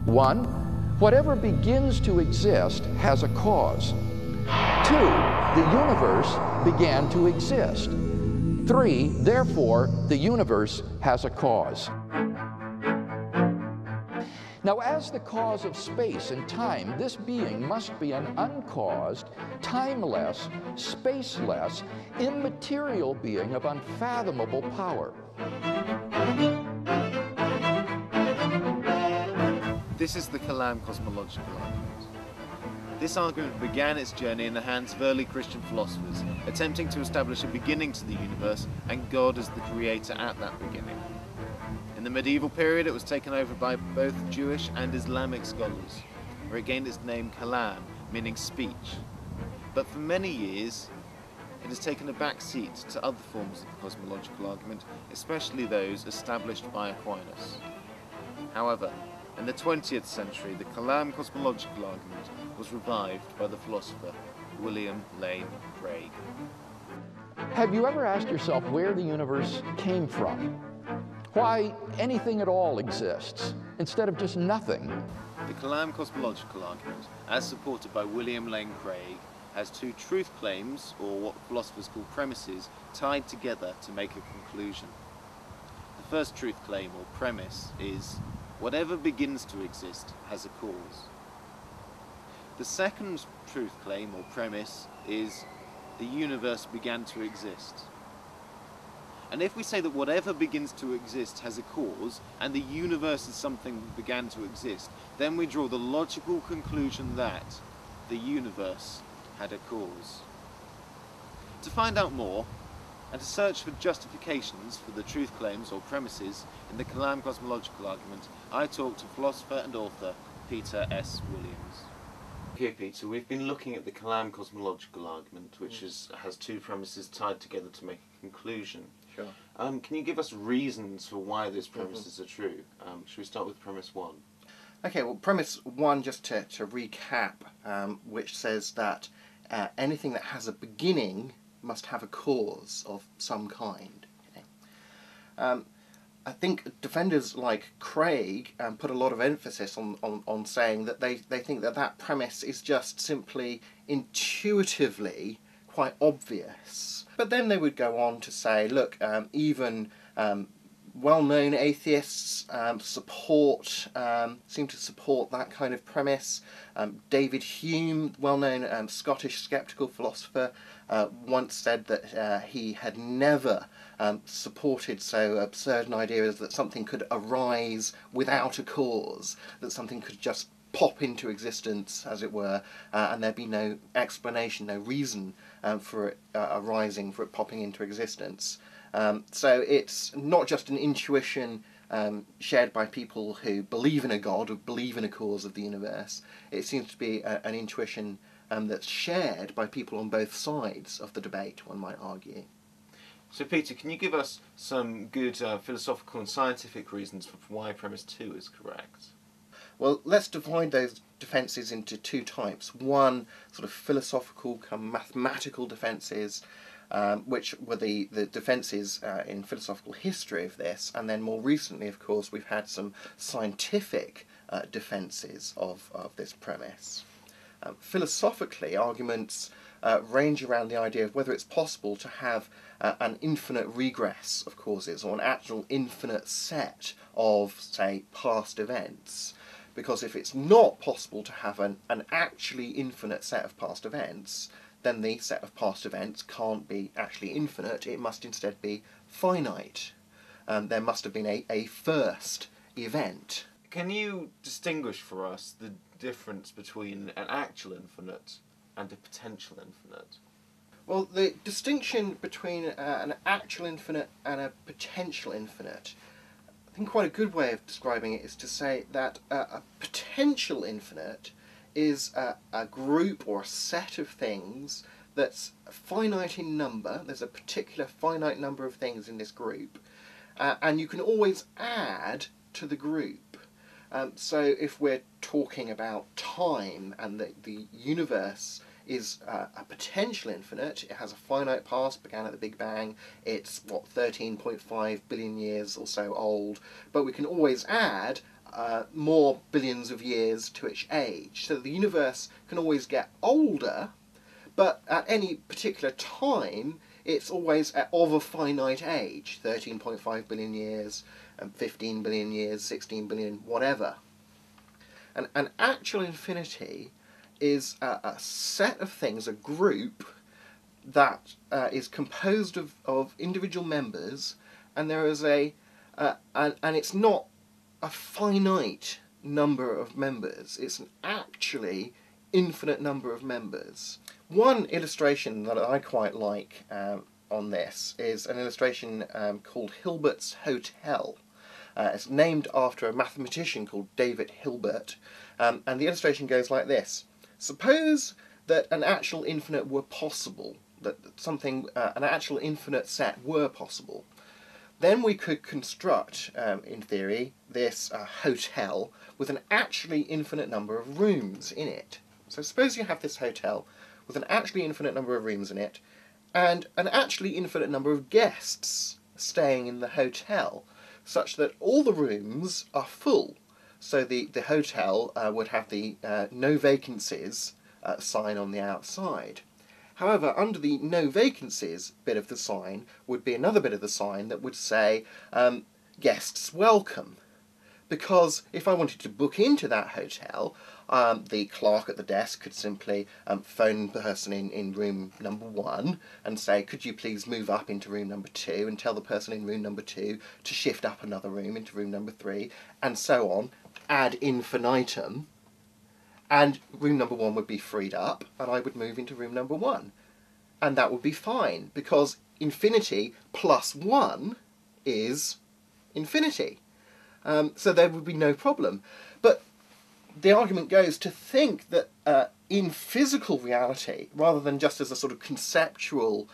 1. Whatever begins to exist has a cause. 2. The universe began to exist. 3. Therefore, the universe has a cause. Now, as the cause of space and time, this being must be an uncaused, timeless, spaceless, immaterial being of unfathomable power. This is the Kalam cosmological argument. This argument began its journey in the hands of early Christian philosophers, attempting to establish a beginning to the universe and God as the creator at that beginning. In the medieval period, it was taken over by both Jewish and Islamic scholars, where it gained its name Kalam, meaning speech. But for many years, it has taken a back seat to other forms of the cosmological argument, especially those established by Aquinas. However, in the 20th century, the Kalam cosmological argument was revived by the philosopher William Lane Craig. Have you ever asked yourself where the universe came from? Why anything at all exists, instead of just nothing? The Kalam cosmological argument, as supported by William Lane Craig, has two truth claims, or what philosophers call premises, tied together to make a conclusion. The first truth claim, or premise, is whatever begins to exist has a cause. The second truth claim, or premise, is the universe began to exist. And if we say that whatever begins to exist has a cause, and the universe is something that began to exist, then we draw the logical conclusion that the universe had a cause. To find out more, and to search for justifications for the truth claims or premises in the Kalam cosmological argument, I talked to philosopher and author Peter S. Williams. Okay, Peter, we've been looking at the Kalam cosmological argument, which has two premises tied together to make a conclusion. Sure. Can you give us reasons for why those premises are true? Should we start with premise 1? Okay, well, premise 1, just to recap, which says that anything that has a beginning must have a cause of some kind. Okay. I think defenders like Craig put a lot of emphasis on saying that they think that premise is just simply intuitively quite obvious. But then they would go on to say, look, even well-known atheists seem to support that kind of premise. David Hume, well-known Scottish sceptical philosopher, once said that he had never supported so absurd an idea as that something could arise without a cause, that something could just pop into existence, as it were, and there'd be no explanation, no reason for it arising, for it popping into existence. So it's not just an intuition shared by people who believe in a God, or believe in a cause of the universe. It seems to be an intuition that's shared by people on both sides of the debate, one might argue. So Peter, can you give us some good philosophical and scientific reasons for why premise 2 is correct? Well, let's divide those defences into two types. One, sort of philosophical, mathematical defences, which were the defences in philosophical history of this, and then more recently, of course, we've had some scientific defences of this premise. Philosophically, arguments range around the idea of whether it's possible to have an infinite regress of causes, or an actual infinite set of, say, past events. Because if it's not possible to have an actually infinite set of past events, then the set of past events can't be actually infinite, it must instead be finite. There must have been a first event. Can you distinguish for us the difference between an actual infinite and a potential infinite? Well, the distinction between an actual infinite and a potential infinite, I think quite a good way of describing it is to say that a potential infinite is a group or a set of things that's finite in number. There's a particular finite number of things in this group, and you can always add to the group. So if we're talking about time and the universe is a potential infinite, it has a finite past, began at the Big Bang, it's, what, 13.5 billion years or so old, but we can always add more billions of years to its age. So the universe can always get older, but at any particular time it's always of a finite age, 13.5 billion years, 15 billion years, 16 billion, whatever. And an actual infinity is a set of things, a group that is composed of individual members, and there is and it's not a finite number of members, it's an actually infinite number of members. One illustration that I quite like on this is an illustration called Hilbert's Hotel. It's named after a mathematician called David Hilbert, and the illustration goes like this. Suppose that an actual infinite were possible, that something, an actual infinite set were possible. Then we could construct, in theory, this hotel with an actually infinite number of rooms in it. So suppose you have this hotel with an actually infinite number of rooms in it, and an actually infinite number of guests staying in the hotel, such that all the rooms are full. So the hotel would have the no vacancies sign on the outside. However, under the no vacancies bit of the sign would be another bit of the sign that would say guests welcome. Because if I wanted to book into that hotel, the clerk at the desk could simply phone the person in room number 1 and say, could you please move up into room number 2, and tell the person in room number 2 to shift up another room into room number 3, and so on, ad infinitum. And room number 1 would be freed up, and I would move into room number 1. And that would be fine, because infinity plus 1 is infinity. So there would be no problem. But the argument goes to think that in physical reality, rather than just as a sort of conceptual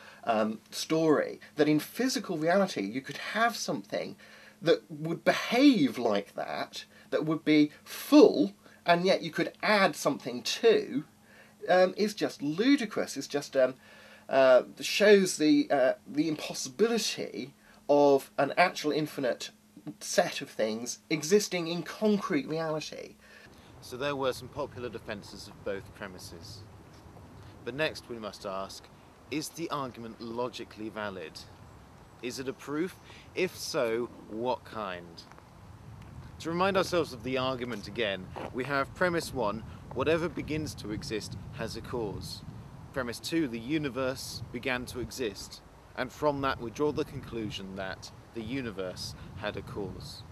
story, that in physical reality you could have something that would behave like that would be full, and yet you could add something to, is just ludicrous. It's just shows the impossibility of an actual infinite set of things existing in concrete reality. So there were some popular defences of both premises. But next we must ask, is the argument logically valid? Is it a proof? If so, what kind? To remind ourselves of the argument again, we have premise 1, whatever begins to exist has a cause. Premise 2, the universe began to exist, and from that we draw the conclusion that the universe had a cause.